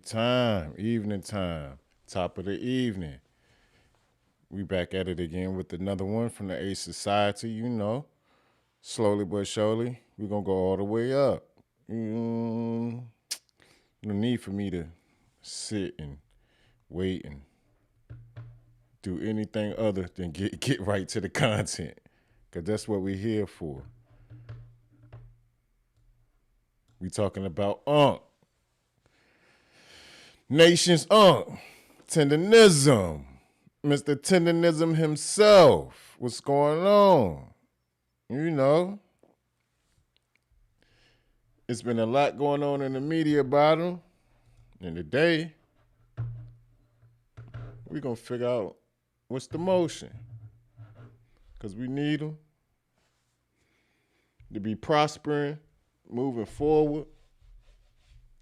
Evening time, top of the evening. We back at it again with another one from the A Society, you know. Slowly but surely, we're going to go all the way up. No need for me to sit and wait and do anything other than get right to the content, because that's what we're here for. We talking about Nation's Tendernism. Mr. Tendernism himself. What's going on? You know. It's been a lot going on in the media about him. And today, we're going to figure out what's the motion. Because we need him to be prospering, moving forward,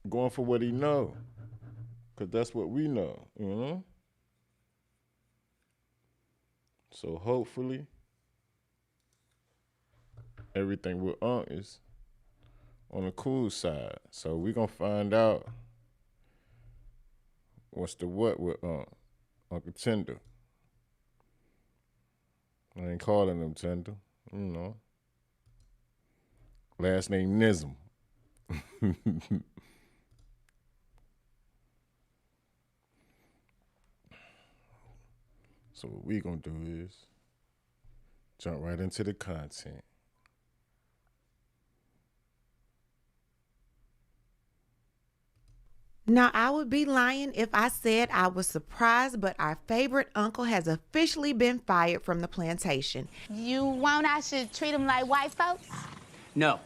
going for what he know. Because that's what we know, you know? So hopefully, everything with is on the cool side. So we're going to find out what's the what with Uncle Tender. I ain't calling him Tender, you know. Last name Nism. So what we gonna do is jump right into the content. Now, I would be lying if I said I was surprised, but our favorite uncle has officially been fired from the plantation. You want I should treat him like white folks? No.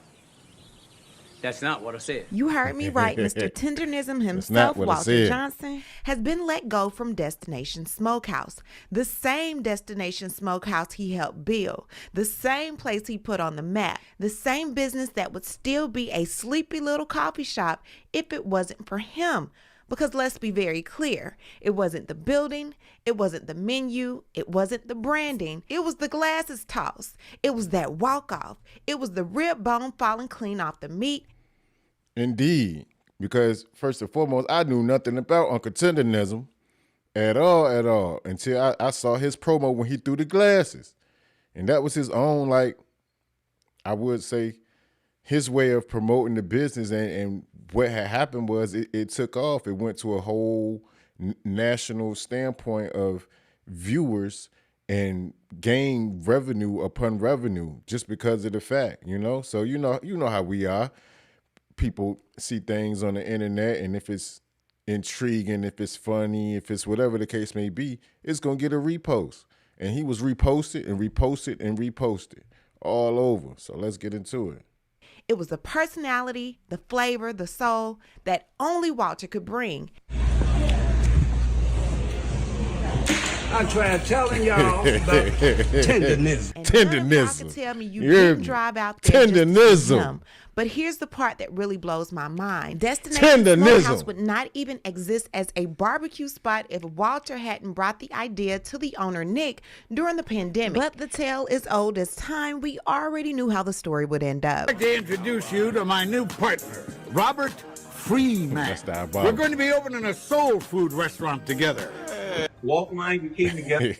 That's not what I said. You heard me right. Mr. Tendernism himself, Walter Johnson, has been let go from Destination Smokehouse. The same Destination Smokehouse he helped build. The same place he put on the map. The same business that would still be a sleepy little coffee shop if it wasn't for him. Because let's be very clear, it wasn't the building, it wasn't the menu, it wasn't the branding, it was the glasses tossed, it was that walk-off, it was the rib bone falling clean off the meat. Indeed, because first and foremost, I knew nothing about Uncle Tendernism at all, until I saw his promo when he threw the glasses. And that was his own, like, I would say, his way of promoting the business. And what had happened was it took off. It went to a whole national standpoint of viewers and gained revenue upon revenue just because of the fact, you know? So you know how we are. People see things on the internet, and if it's intriguing, if it's funny, if it's whatever the case may be, it's going to get a repost. And he was reposted and reposted and reposted all over. So let's get into it. It was the personality, the flavor, the soul that only Walter could bring. I'm trying telling y'all about Tendernism. And Tendernism. none of y'all can tell me you didn't drive out there just to see Tendernism. him. But here's the part that really blows my mind. Destination Tendernism. Smokehouse would not even exist as a barbecue spot if Walter hadn't brought the idea to the owner, Nick, during the pandemic. But the tale is old as time. We already knew how the story would end up. I'd like to introduce you to my new partner, Robert Freeman. That's diabolical. We're going to be opening a soul food restaurant together. Walt and I, we came together.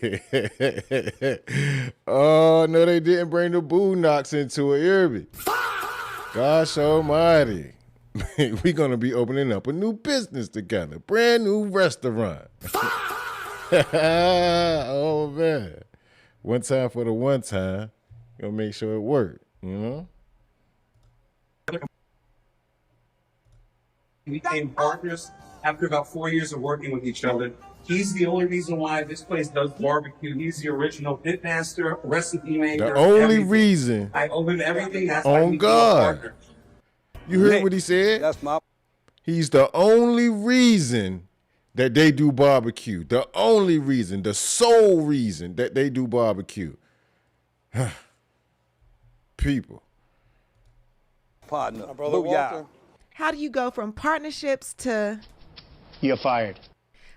Oh, no, they didn't bring the Boondocks into it, Irby. Gosh almighty. We're going to be opening up a new business together. Brand new restaurant. Oh, man. One time for the one time. Going to make sure it worked, you know? We became partners after about 4 years of working with each other. He's the only reason why this place does barbecue. He's the original pitmaster, recipe maker. The only everything. reason. I owe him everything. That's why On we God. became partners. You heard what he said? That's my... He's the only reason that they do barbecue. The only reason, the sole reason that they do barbecue. People. partner. My brother Booyah. Walter. How do you go from partnerships to You're fired.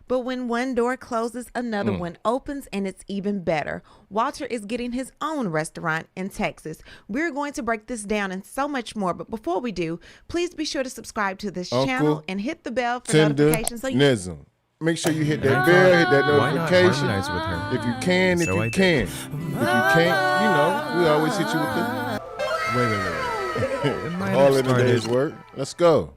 But when one door closes, another one opens, and it's even better. Walter is getting his own restaurant in Texas. We're going to break this down and so much more. But before we do, please be sure to subscribe to this channel and hit the bell for notifications. Tendernism. Make sure you hit that bell, hit that notification. Why not harmonize with her? If you can, if you can. If you can't, you know, we always hit you with the... Wait. All in a day's work. Let's go.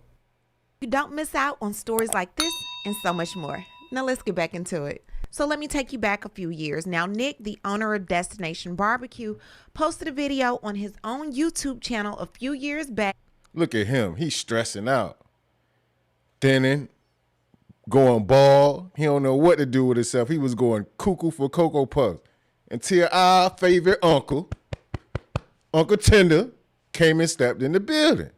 You don't miss out on stories like this and so much more. Now let's get back into it. So let me take you back a few years. Now, Nick, the owner of Destination Barbecue, posted a video on his own YouTube channel a few years back. Look at him. He's stressing out. Thinning. Going bald. He don't know what to do with himself. He was going cuckoo for Cocoa Puffs. Until our favorite uncle, Uncle Tender, came and stepped in the building.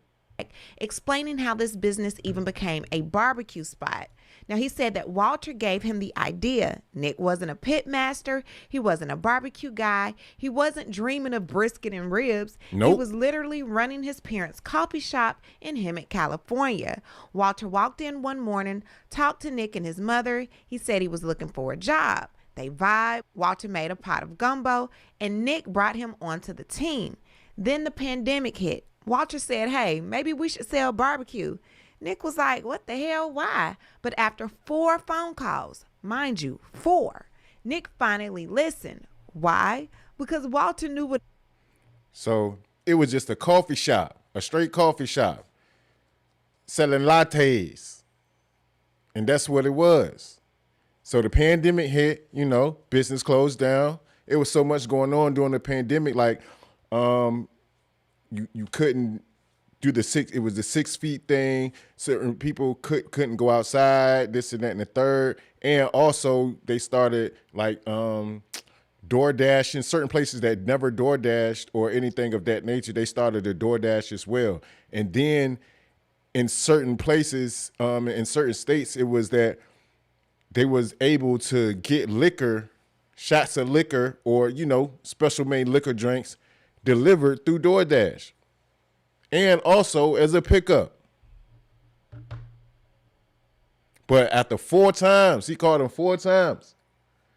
Explaining how this business even became a barbecue spot. Now, he said that Walter gave him the idea. Nick wasn't a pit master. He wasn't a barbecue guy. He wasn't dreaming of brisket and ribs. Nope. He was literally running his parents' coffee shop in Hemet, California. Walter walked in one morning, talked to Nick and his mother. He said he was looking for a job. They vibed. Walter made a pot of gumbo, and Nick brought him onto the team. Then the pandemic hit. Walter said, hey, maybe we should sell barbecue. Nick was like, what the hell, why? But after 4 phone calls, mind you, 4, Nick finally listened. Why? Because Walter knew what... So it was just a coffee shop, a straight coffee shop, selling lattes. And that's what it was. So the pandemic hit, you know, business closed down. It was so much going on during the pandemic, like you couldn't do it was the 6 feet thing. Certain people couldn't go outside, this and that and the third. And also they started like DoorDash in certain places that never DoorDashed or anything of that nature. They started a DoorDash as well. And then in certain places, in certain states, it was that they was able to get liquor, shots of liquor, or, you know, special made liquor drinks delivered through DoorDash. And also as a pickup. But after 4 times, he called him 4 times.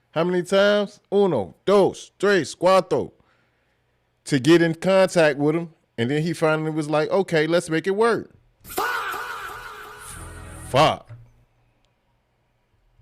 How many times? 1, 2, 3, 4. To get in contact with him. And then he finally was like, okay, let's make it work. Fuck.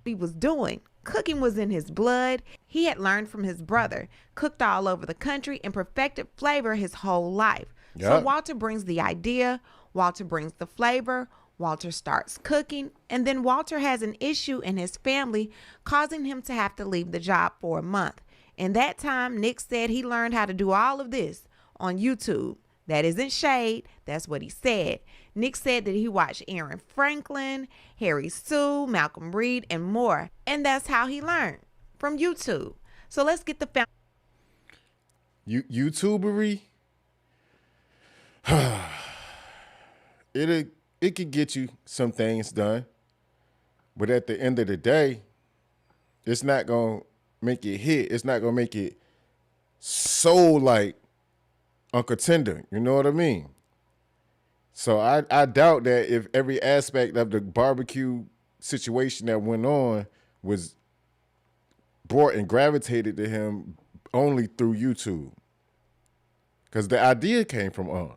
He was doing. Cooking was in his blood. He had learned from his brother, cooked all over the country, and perfected flavor his whole life. Yep. So Walter brings the idea, Walter brings the flavor, Walter starts cooking, and then Walter has an issue in his family causing him to have to leave the job for a month. In that time, Nick said he learned how to do all of this on YouTube. That isn't shade. That's what he said. Nick said that he watched Aaron Franklin, Harry Sue, Malcolm Reed, and more. And that's how he learned, from YouTube. So let's get the YouTubery, it could get you some things done, but at the end of the day, it's not gonna make it hit. It's not gonna make it so like Uncle Tender. You know what I mean? So I doubt that if every aspect of the barbecue situation that went on was brought and gravitated to him only through YouTube. Because the idea came from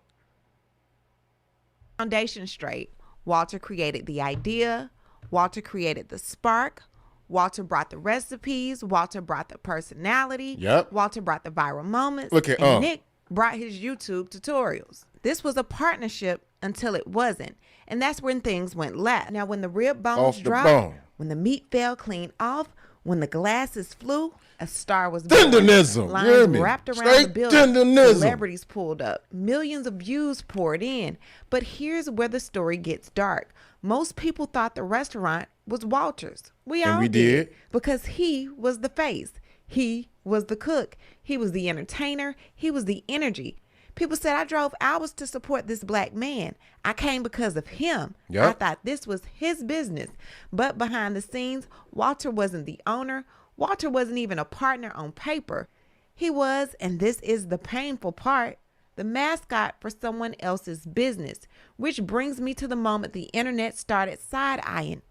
foundation straight. Walter created the idea. Walter created the spark. Walter brought the recipes. Walter brought the personality. Yep. Walter brought the viral moments. Look at and Nick brought his YouTube tutorials. This was a partnership until it wasn't. And that's when things went left. Now, when the rib bones dropped, when the meat fell clean off, when the glasses flew, a star was born. Tendernism. Lines wrapped around straight the building. Tendernism. Celebrities pulled up. Millions of views poured in. But here's where the story gets dark. Most people thought the restaurant was Walter's. We all did. Because he was the face. He was the cook. He was the entertainer. He was the energy. People said, I drove hours to support this black man. I came because of him. Yep. I thought this was his business. But behind the scenes, Walter wasn't the owner. Walter wasn't even a partner on paper. He was, and this is the painful part, the mascot for someone else's business, which brings me to the moment the internet started side-eyeing.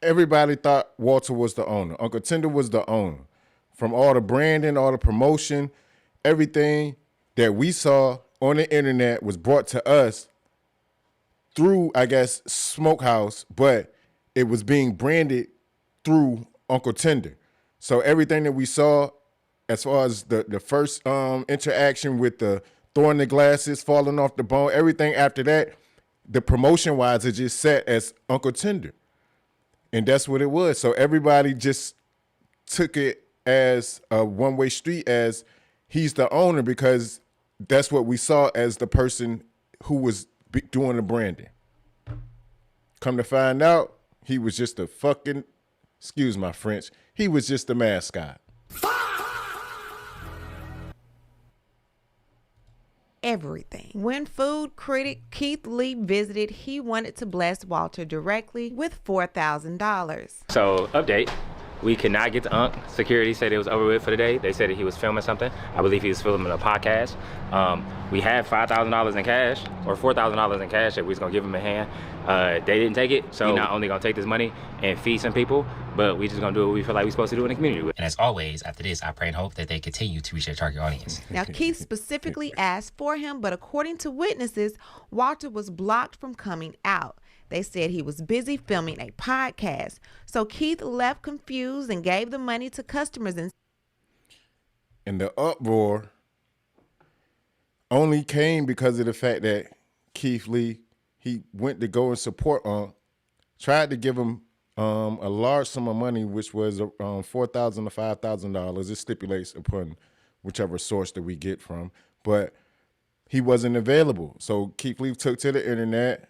everybody thought Walter was the owner. Uncle Tender was the owner. From all the branding, all the promotion, everything that we saw on the internet was brought to us through, I guess, Smokehouse, but it was being branded through Uncle Tender. So everything that we saw as far as the first interaction with the throwing the glasses, falling off the bone, everything after that, the promotion-wise, it just set as Uncle Tender. And that's what it was. So everybody just took it as a one-way street, as he's the owner, because that's what we saw as the person who was doing the branding. Come to find out, he was just a fucking, excuse my French, he was just a mascot. Everything. When food critic Keith Lee visited, he wanted to bless Walter directly with $4,000. So, update. We could not get to Unc. Security said it was over with for the day. They said that he was filming something. I believe he was filming a podcast. We had $5,000 in cash, or $4,000 in cash that we was gonna give him a hand. They didn't take it, so we're not only gonna take this money and feed some people, but we just gonna do what we feel like we're supposed to do in the community. And as always, after this, I pray and hope that they continue to reach their target audience. Now, Keith specifically asked for him, but according to witnesses, Walter was blocked from coming out. They said he was busy filming a podcast. So Keith left confused and gave the money to customers. And the uproar only came because of the fact that Keith Lee, he went to go and support Unc, tried to give him a large sum of money, which was $4,000 to $5,000. It stipulates upon whichever source that we get from, but he wasn't available. So Keith Lee took to the internet.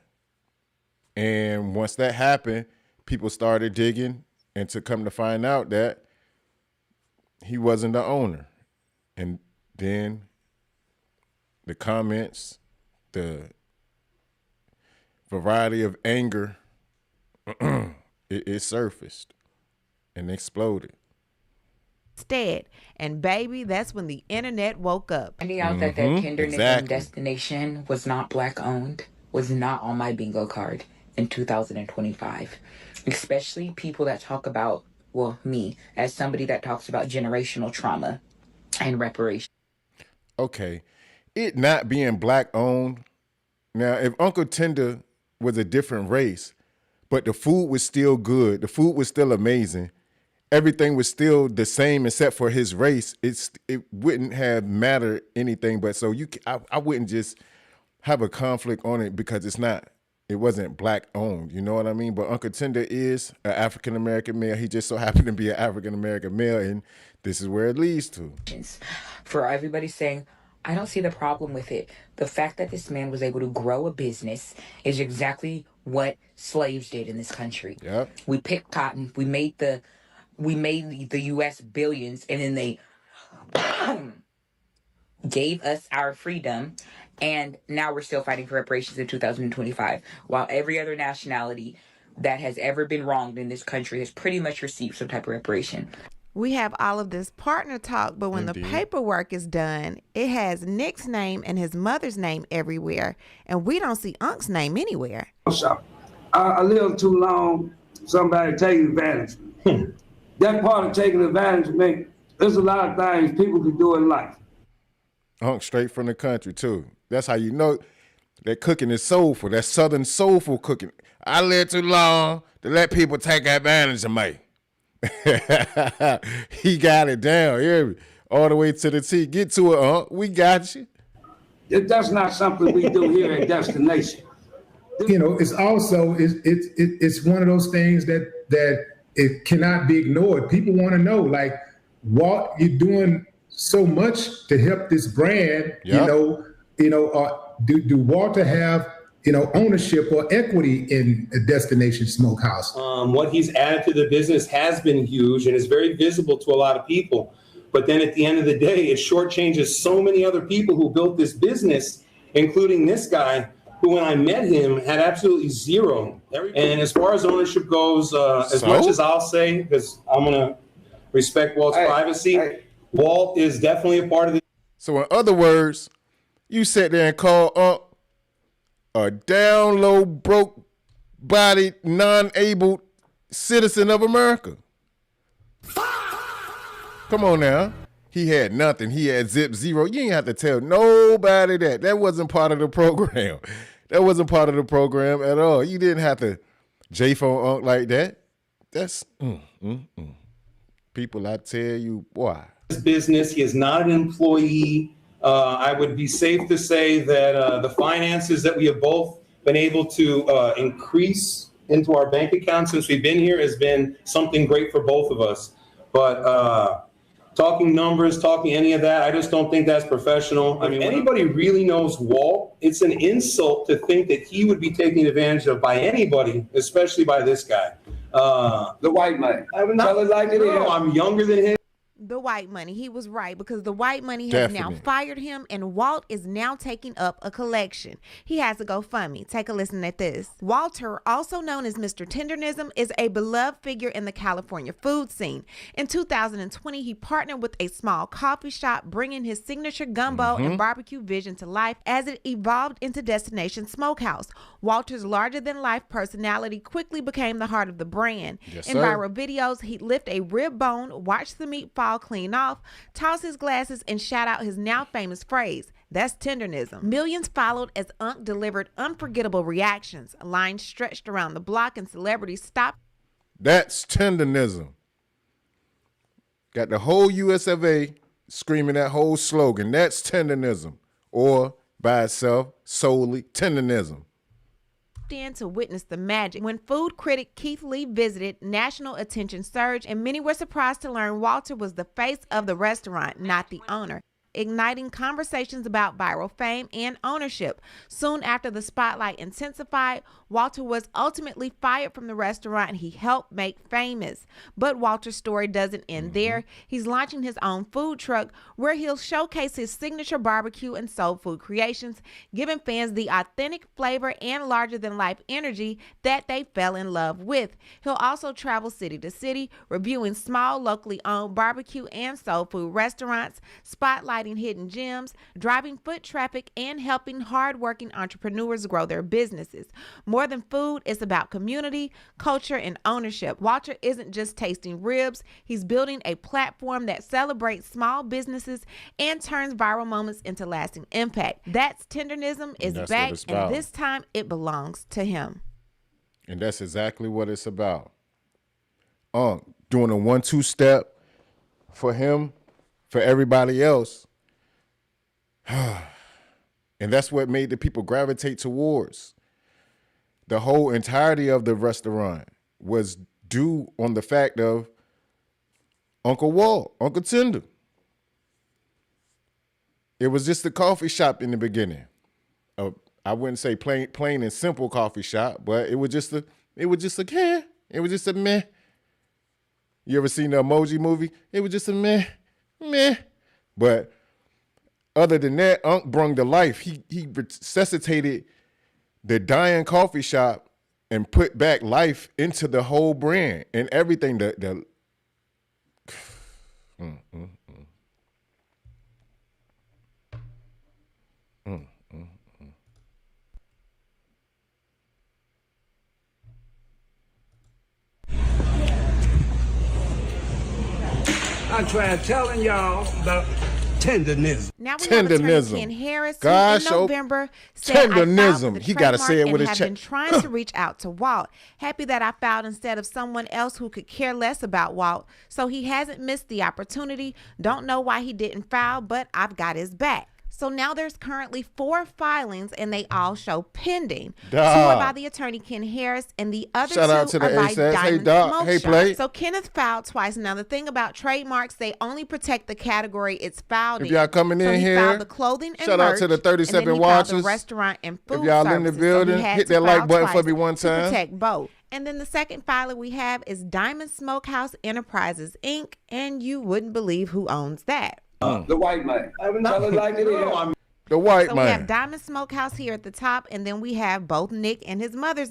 And once that happened, people started digging, and to come to find out that he wasn't the owner. And then the comments, the variety of anger, it surfaced and exploded. Instead, and baby, that's when the internet woke up. Finding out that Tendernism destination was not Black owned was not on my bingo card in 2025, especially people that talk about, well, me, as somebody that talks about generational trauma and reparation. Okay, it not being Black owned. Now, if Uncle Tender was a different race, but the food was still good, the food was still amazing, everything was still the same except for his race, it wouldn't have mattered anything. But so I wouldn't just have a conflict on it because it wasn't Black owned, you know what I mean? But Uncle Tender is an African-American male. He just so happened to be an African-American male, and this is where it leads to. For everybody saying, I don't see the problem with it. The fact that this man was able to grow a business is exactly what slaves did in this country. Yep. We picked cotton, we made the US billions, and then they gave us our freedom. And now we're still fighting for reparations in 2025, while every other nationality that has ever been wronged in this country has pretty much received some type of reparation. We have all of this partner talk, but when the paperwork is done, it has Nick's name and his mother's name everywhere, and we don't see Unc's name anywhere. I lived too long, somebody taking advantage of me. That part of taking advantage of me, there's a lot of things people can do in life. Unc straight from the country, too. That's how you know that cooking is soulful. That Southern soulful cooking. I lived too long to let people take advantage of me. He got it down here, all the way to the T. Get to it, Unc. We got you. That's not something we do here at Destination. You know, it's also it's one of those things that it cannot be ignored. People want to know, like, what you're doing so much to help this brand. Yep. Do Walter have ownership or equity in a Destination Smokehouse? What he's added to the business has been huge and is very visible to a lot of people. But then at the end of the day, it shortchanges so many other people who built this business, including this guy, who when I met him had absolutely zero. And as far as ownership goes, as much as I'll say, because I'm going to respect Walt's privacy, Walt is definitely a part of it. So in other words, you sat there and called Unc a down low, broke bodied, non-able citizen of America. Come on now. He had nothing. He had zip zero. You ain't have to tell nobody that. That wasn't part of the program. That wasn't part of the program at all. You didn't have to J-phone Unc like that. That's people, I tell you, boy. Business. He is not an employee. I would be safe to say that the finances that we have both been able to increase into our bank account since we've been here has been something great for both of us. But talking numbers, talking any of that, I just don't think that's professional. I mean, anybody really knows Walt, it's an insult to think that he would be taken advantage of by anybody, especially by this guy. The white man. Tell it like it is. I'm younger than him. The white money. He was right, because the white money has now fired him, and Walt is now taking up a collection. He has a GoFundMe. Take a listen at this. Walter, also known as Mr. Tendernism, is a beloved figure in the California food scene. In 2020, he partnered with a small coffee shop, bringing his signature gumbo and barbecue vision to life as it evolved into Destination Smokehouse. Walter's larger-than-life personality quickly became the heart of the brand. Yes, in viral videos, he'd lift a rib bone, watch the meat fall clean off, toss his glasses, and shout out his now famous phrase, "That's Tendernism." Millions followed as Unc delivered unforgettable reactions. Lines stretched around the block and celebrities stopped. That's Tendernism. Got the whole US of A screaming that whole slogan. That's Tendernism. Or by itself, solely Tendernism. In to witness the magic. When food critic Keith Lee visited, national attention surged, and many were surprised to learn Walter was the face of the restaurant, not the owner, igniting conversations about viral fame and ownership. Soon after the spotlight intensified, Walter was ultimately fired from the restaurant he helped make famous. But Walter's story doesn't end there. He's launching his own food truck where he'll showcase his signature barbecue and soul food creations, giving fans the authentic flavor and larger-than-life energy that they fell in love with. He'll also travel city to city, reviewing small, locally owned barbecue and soul food restaurants, spotlighting hidden gems, driving foot traffic, and helping hardworking entrepreneurs grow their businesses. More than food, it's about community, culture, and ownership. Walter isn't just tasting ribs, he's building a platform that celebrates small businesses and turns viral moments into lasting impact. That's Tendernism is back, and this time it belongs to him. And that's exactly what it's about. Doing a 1-2 step for him, for everybody else. And that's what made the people gravitate towards. The whole entirety of the restaurant was due on the fact of Uncle Walt, Uncle Tender. It was just a coffee shop in the beginning. I wouldn't say plain and simple coffee shop, but it was just a meh. You ever seen the Emoji Movie? It was just a meh. But other than that, Unc brung to life. He resuscitated the dying coffee shop and put back life into the whole brand and everything. I tried telling y'all about Tendernism. Now we have attorney Ken Harris, who in November said Tendernism. He got to say it with his chest. Been trying to reach out to Walt. Happy that I filed instead of someone else who could care less about Walt. So he hasn't missed the opportunity. Don't know why he didn't file, but I've got his back. So now there's currently 4 filings, and they all show pending. 2 are by the attorney Ken Harris, and the other 2 are by Diamond Smoke Shop. So Kenneth filed twice. Now the thing about trademarks, they only protect the category it's filed in. If y'all coming in here, filed the clothing and shout out to the 37 watchers. The restaurant and food if y'all in the building, hit that like button for me one time. To protect both. And then the second filer we have is Diamond Smokehouse Enterprises, Inc., and you wouldn't believe who owns that. The white man. Tell it like it is. The white man. So we have Diamond Smokehouse here at the top, and then we have both Nick and his mother's.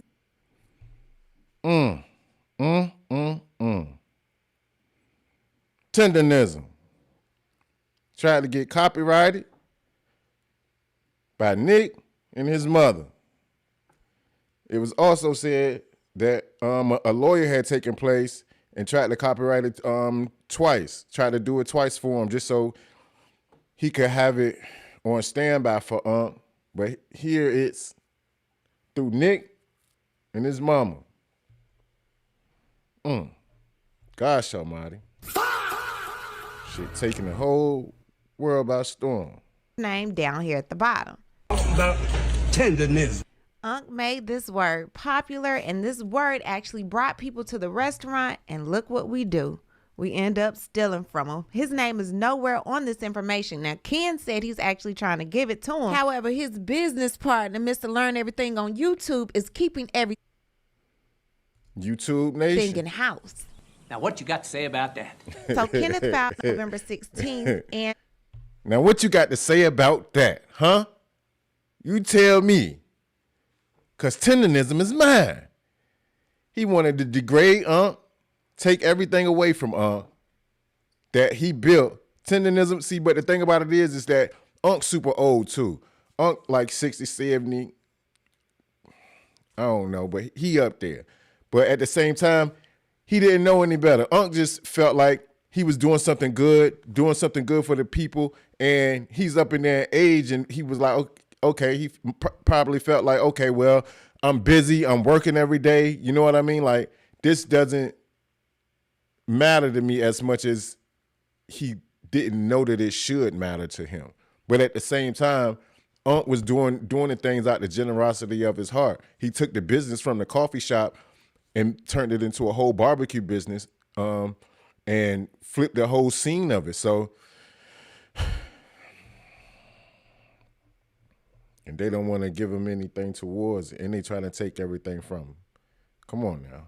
Tendernism. Tried to get copyrighted by Nick and his mother. It was also said that a lawyer had taken place and tried to copyright it twice, tried to do it twice for him just so he could have it on standby for Unc. But here it's through Nick and his mama. Gosh almighty. Shit taking the whole world by storm. Name down here at the bottom. About Tendernism. Unc made this word popular, and this word actually brought people to the restaurant, and look what we do. We end up stealing from him. His name is nowhere on this information. Now, Ken said he's actually trying to give it to him. However, his business partner, Mr. Learn Everything on YouTube, is keeping everything YouTube Nation in-house. Now, what you got to say about that? So Kenneth filed November 16th, and now what you got to say about that, huh? You tell me. Because Tendernism is mine. He wanted to degrade Unc, take everything away from Unc that he built. Tendernism, see, but the thing about it is that Unc's super old too. Unc like 60, 70. I don't know, but he up there. But at the same time, he didn't know any better. Unc just felt like he was doing something good for the people, and he's up in their age, and he was like, okay, he probably felt like, okay, well, I'm busy, I'm working every day, you know what I mean? Like, this doesn't matter to me as much as he didn't know that it should matter to him. But at the same time, Unc was doing the things out the generosity of his heart. He took the business from the coffee shop and turned it into a whole barbecue business, and flipped the whole scene of it. So, and they don't want to give him anything towards it, and they trying to take everything from him. Come on now.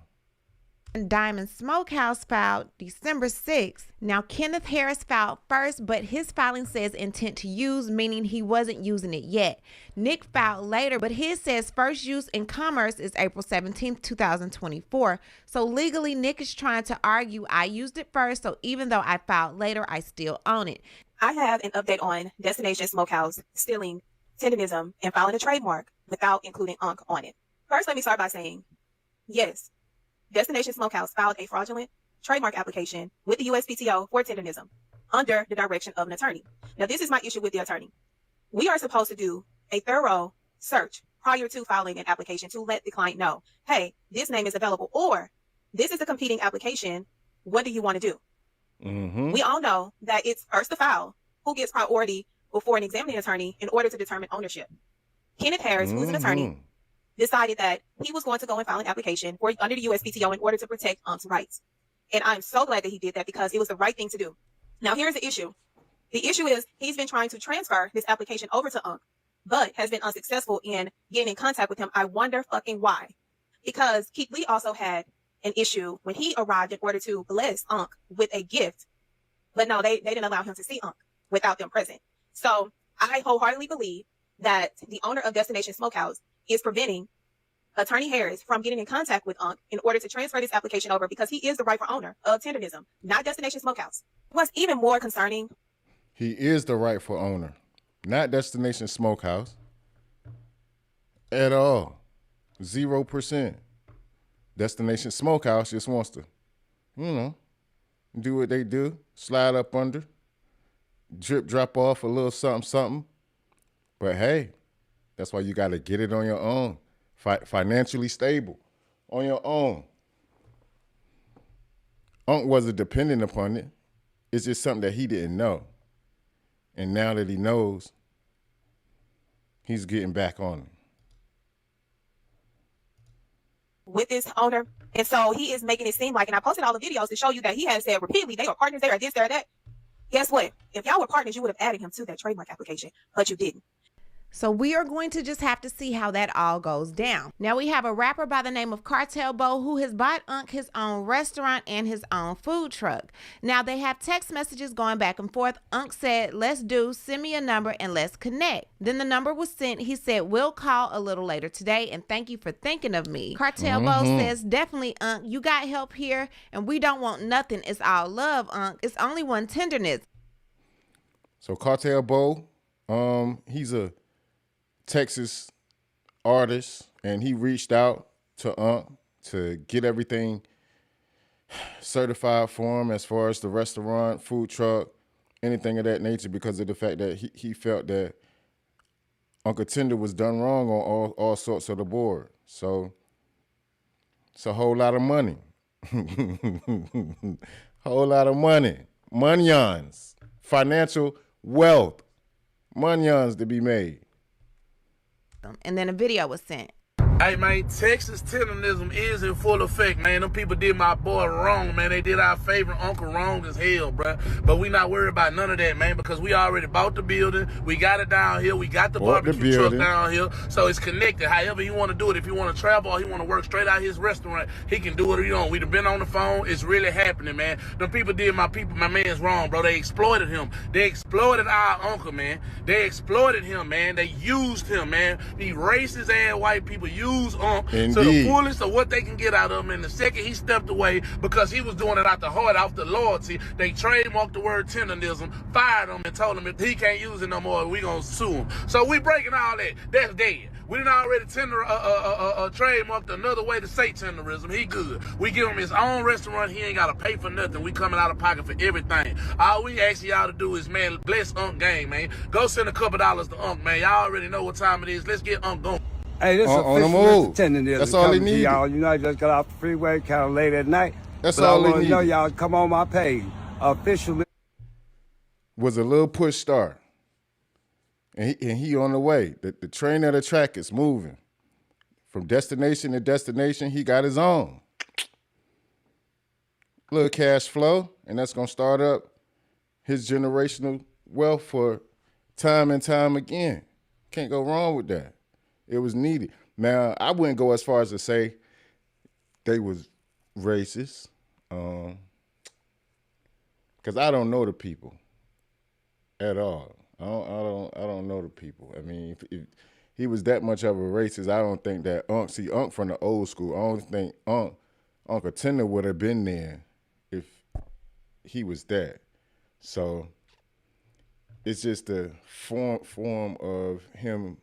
Diamond Smokehouse filed December 6th. Now, Kenneth Harris filed first, but his filing says intent to use, meaning he wasn't using it yet. Nick filed later, but his says first use in commerce is April 17th, 2024. So legally, Nick is trying to argue I used it first, so even though I filed later, I still own it. I have an update on Destination Smokehouse stealing Tendernism and filing a trademark without including Unc on it. First, let me start by saying, yes, Destination Smokehouse filed a fraudulent trademark application with the USPTO for Tendernism under the direction of an attorney. Now, this is my issue with the attorney. We are supposed to do a thorough search prior to filing an application to let the client know, hey, this name is available, or this is a competing application. What do you want to do? Mm-hmm. We all know that it's first to file who gets priority before an examining attorney in order to determine ownership. Kenneth Harris, who's an attorney, decided that he was going to go and file an application under the USPTO in order to protect Unc's rights. And I'm so glad that he did that because it was the right thing to do. Now, here's the issue. The issue is he's been trying to transfer this application over to Unc, but has been unsuccessful in getting in contact with him. I wonder fucking why. Because Keith Lee also had an issue when he arrived in order to bless Unc with a gift. But no, they didn't allow him to see Unc without them present. So I wholeheartedly believe that the owner of Destination Smokehouse is preventing Attorney Harris from getting in contact with Unc in order to transfer this application over because he is the rightful owner of Tendernism, not Destination Smokehouse. What's even more concerning, he is the rightful owner, not Destination Smokehouse at all. 0%. Destination Smokehouse just wants to, do what they do, slide up under, drop off a little something. But hey, that's why you got to get it on your own. Financially stable on your own. Unc wasn't dependent upon it. It's just something that he didn't know. And now that he knows, he's getting back on it. With this owner. And so he is making it seem like, and I posted all the videos to show you that he has said repeatedly they are partners, they are this, they are that. Guess what? If y'all were partners, you would have added him to that trademark application, but you didn't. So we are going to just have to see how that all goes down. Now we have a rapper by the name of Cartel Bo who has bought Unc his own restaurant and his own food truck. Now they have text messages going back and forth. Unc said, send me a number and let's connect. Then the number was sent. He said, we'll call a little later today and thank you for thinking of me. Cartel Bo says, definitely Unc, you got help here and we don't want nothing. It's all love, Unc. It's only one tenderness. So Cartel Bo, he's a Texas artist, and he reached out to Unc to get everything certified for him as far as the restaurant, food truck, anything of that nature, because of the fact that he felt that Uncle Tender was done wrong on all sorts of the board. So it's a whole lot of money. Whole lot of money. Munions. Financial wealth. Munions to be made. And then a video was sent. Hey, man, Texas Tendernism is in full effect, man. Them people did my boy wrong, man. They did our favorite uncle wrong as hell, bruh. But we not worried about none of that, man, because we already bought the building. We got it down here. We got the barbecue truck down here. So it's connected. However he want to do it. If he want to travel or he want to work straight out his restaurant, he can do it. You know, we done been on the phone. It's really happening, man. Them people did my man's wrong, bro. They exploited him. They exploited our uncle, man. They exploited him, man. They used him, man. These racist ass white people use to the fullest of what they can get out of him. And the second he stepped away, because he was doing it out the heart, out the loyalty, they trademarked the word tendernism, fired him, and told him if he can't use it no more, we gonna sue him. So we breaking all that. That's dead. We done already trademarked another way to say tenderism. He good. We give him his own restaurant. He ain't got to pay for nothing. We coming out of pocket for everything. All we ask y'all to do is, man, bless Unc Gang, man. Go send a couple dollars to Unc, man. Y'all already know what time it is. Let's get Unc going. Hey, this is official Tendernism. That's all he needed. Y'all. You know, I just got off the freeway kind of late at night. That's all he needed. You know, y'all come on my page. Officially. Was a little push start. And he on the way. The train of the track is moving. From destination to destination, he got his own. Little cash flow, and that's going to start up his generational wealth for time and time again. Can't go wrong with that. It was needed. Now, I wouldn't go as far as to say they was racist, because I don't know the people at all. I don't know the people. I mean, if he was that much of a racist, I don't think that Unc from the old school, I don't think Uncle Tender would have been there if he was that. So it's just a form of him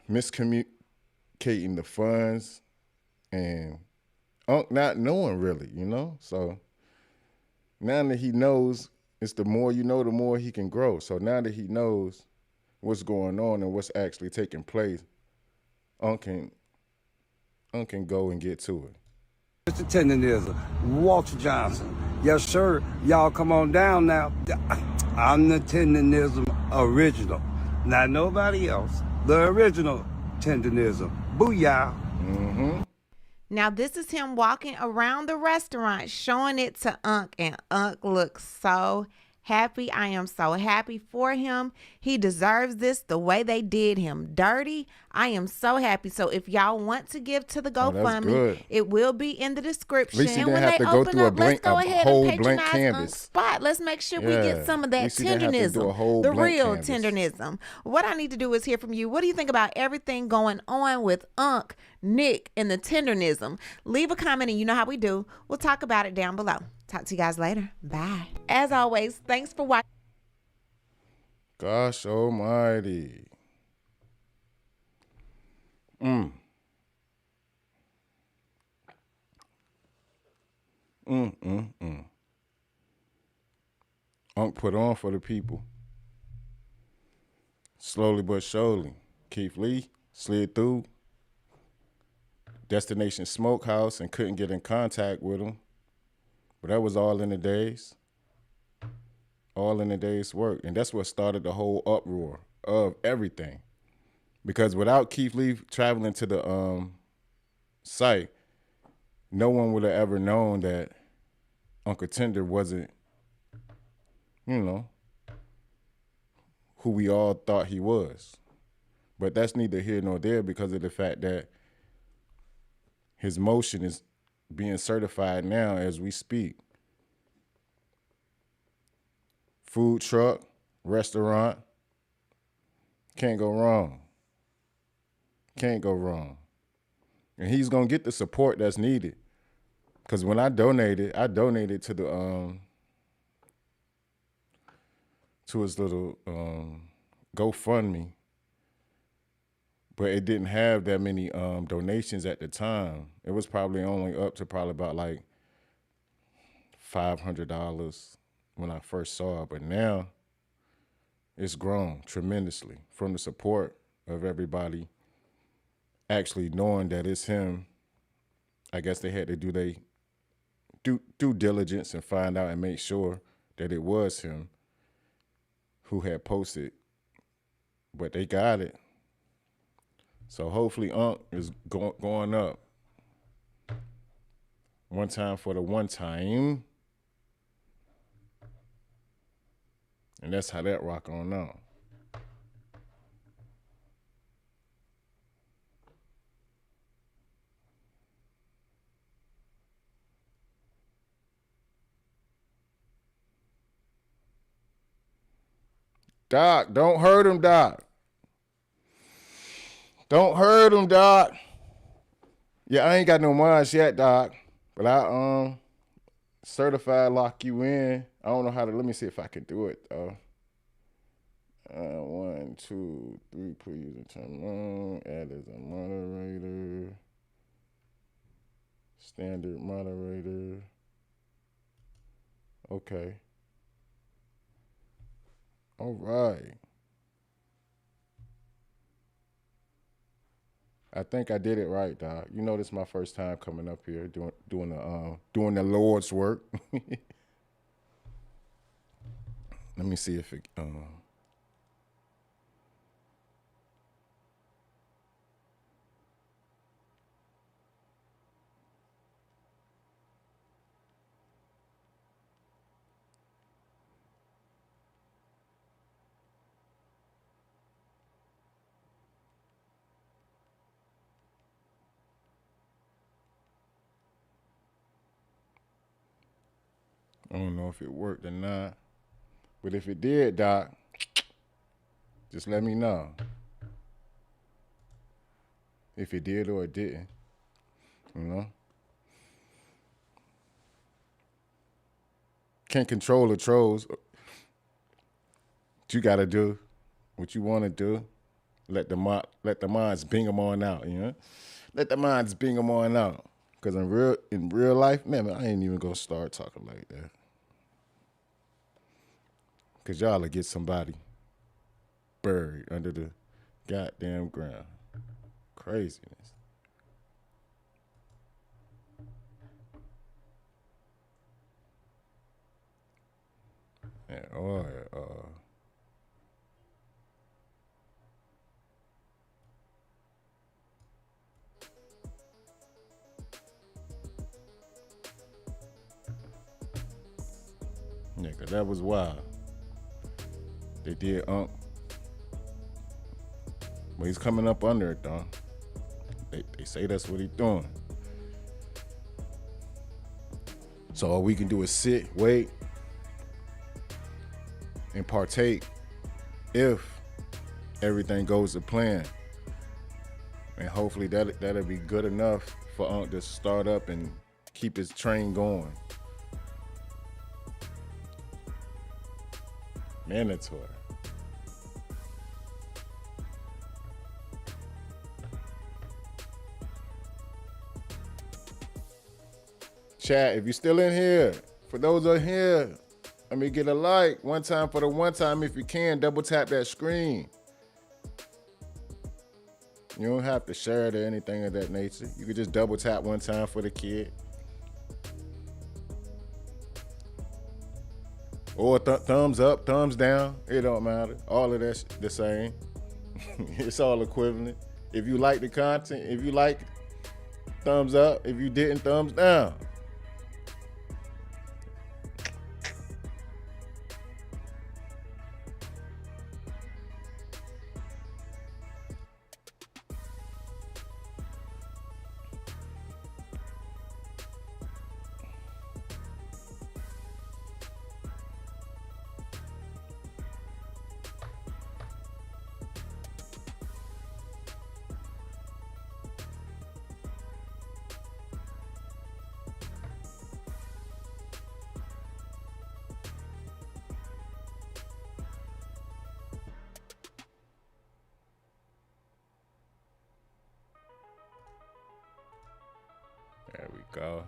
miscommunicating the funds and Unc not knowing really, you know? So now that he knows, it's the more you know, the more he can grow. So now that he knows what's going on and what's actually taking place, Unc can go and get to it. Mr. Tendernism, Walter Johnson. Yes, sir. Y'all come on down now. I'm the Tendernism original. Not nobody else. The original Tendernism. Booyah. Mm-hmm. Now, this is him walking around the restaurant, showing it to Unc, and Unc looks so happy. I am so happy for him. He deserves this the way they did him dirty. I am so happy. So if y'all want to give to the GoFundMe, it will be in the description. At least he and didn't when have they to go open through up, let's go ahead whole and blank patronize canvas. Unc's spot. Let's make sure we get some of that tendernism, the real tendernism. What I need to do is hear from you. What do you think about everything going on with Unc, Nick, and the tendernism? Leave a comment, and you know how we do. We'll talk about it down below. Talk to you guys later. Bye. As always, thanks for watching. Gosh almighty. Unc put on for the people. Slowly but surely. Keith Lee slid through Destination Smokehouse and couldn't get in contact with him. But that was all in the days. All in a day's work. And that's what started the whole uproar of everything. Because without Keith Lee traveling to the site, no one would have ever known that Uncle Tender wasn't, you know, who we all thought he was. But that's neither here nor there because of the fact that his motion is being certified now as we speak. Food truck, restaurant, can't go wrong. Can't go wrong. And he's gonna get the support that's needed. Because when I donated to the to his little GoFundMe. but it didn't have that many donations at the time. It was probably only up to probably about like $500 when I first saw it, but now it's grown tremendously from the support of everybody actually knowing that it's him. I guess they had to do their due diligence and find out and make sure that it was him who had posted, but they got it. So hopefully Unc is going up. One time for the one time. And that's how that rock on now. Doc, don't hurt him, Doc. Don't hurt him, Doc. Yeah, I ain't got no minds yet, Doc. But I certified lock you in. I don't know how to. Let me see if I can do it though. 1, 2, 3. Please turn add as a moderator. Standard moderator. Okay. All right. I think I did it right, Doc. You know, this is my first time coming up here doing the Lord's work. Let me see if it. I don't know if it worked or not. But if it did, Doc, just let me know. If it did or it didn't. You know? Can't control the trolls. What you gotta do, what you wanna do, let the minds bing them on out, you know? Let the minds bing them on out. Cause in real life, man, I ain't even gonna start talking like that. Cause y'all will get somebody buried under the goddamn ground. Craziness. Yeah, yeah, cause that was wild. They did Unc. But he's coming up under it though. They say that's what he's doing. So all we can do is sit, wait, and partake if everything goes to plan. And hopefully that'll be good enough for Unc to start up and keep his train going. Mandatory. Chat, if you're still in here, for those who are here, let me get a like. One time for the one time, if you can, double tap that screen. You don't have to share it or anything of that nature. You can just double tap one time for the kid. Or thumbs up, thumbs down. It don't matter. All of that's the same. It's all equivalent. If you like the content, if you like, thumbs up. If you didn't, thumbs down. God.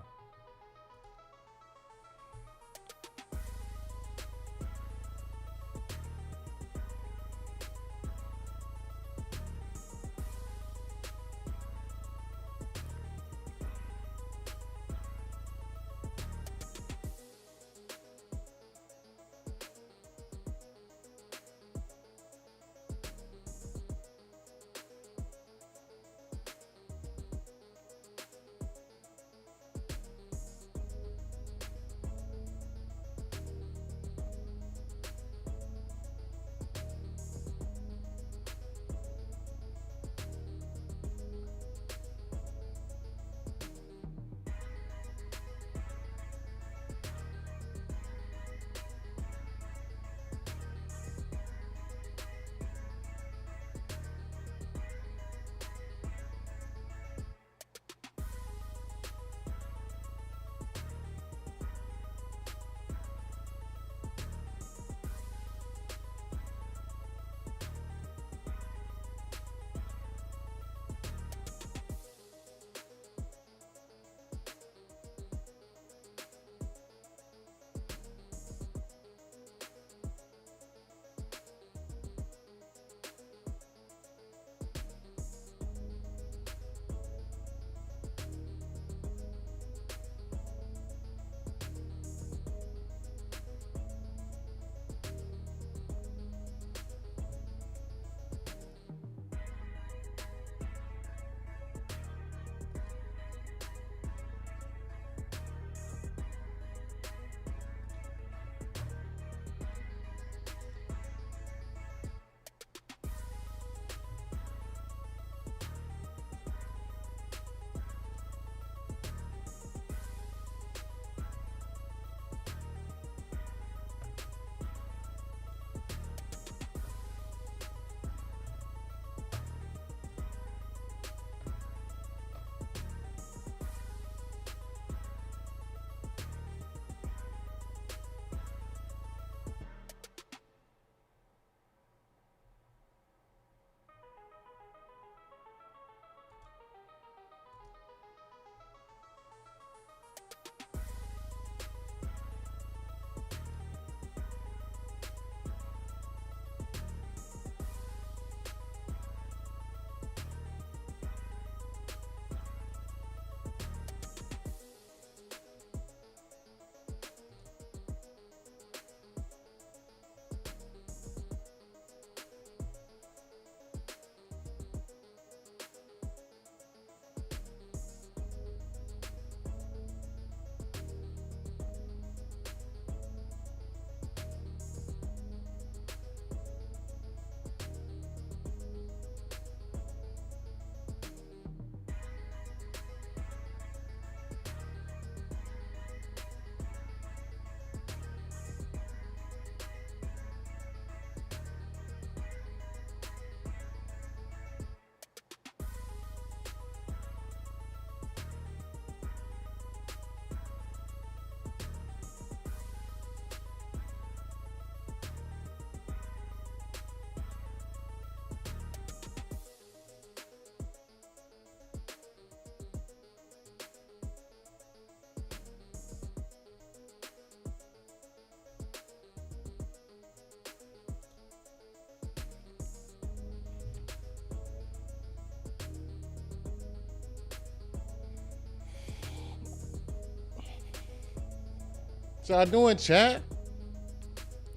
What y'all doing, chat?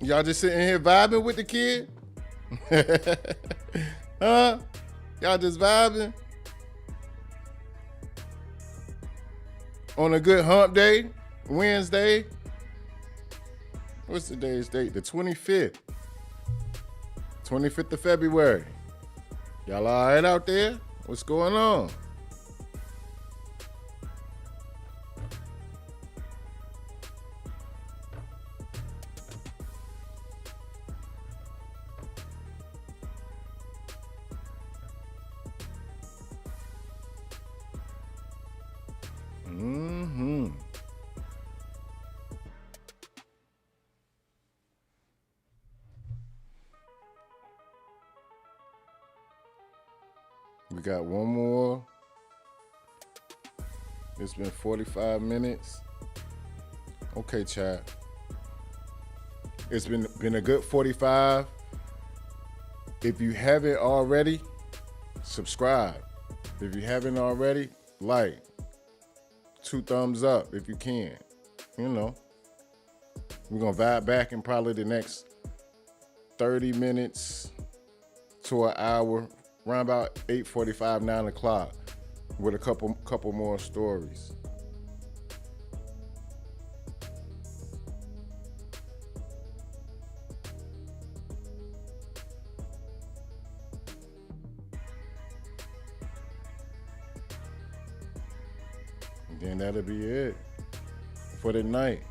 Y'all just sitting here vibing with the kid? Huh? Y'all just vibing? On a good hump day? Wednesday? What's today's date? The 25th. 25th of February. Y'all all right out there? What's going on? We got one more. It's been 45 minutes. Okay, chat. It's been a good 45. If you haven't already, subscribe. If you haven't already, like. 2 thumbs up if you can. You know. We're going to vibe back in probably the next 30 minutes to an hour, around about 8:45, 9 o'clock, with a couple more stories. And then that'll be it for the night.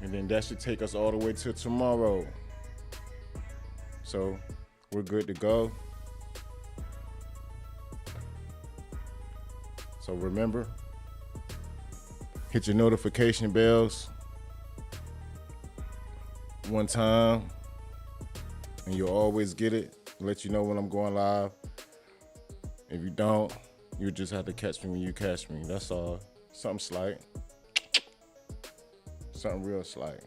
And then that should take us all the way till tomorrow. So we're good to go. So remember, hit your notification bells one time and you'll always get it. Let you know when I'm going live. If you don't, you just have to catch me when you catch me. That's all. Something slight. Something real slight.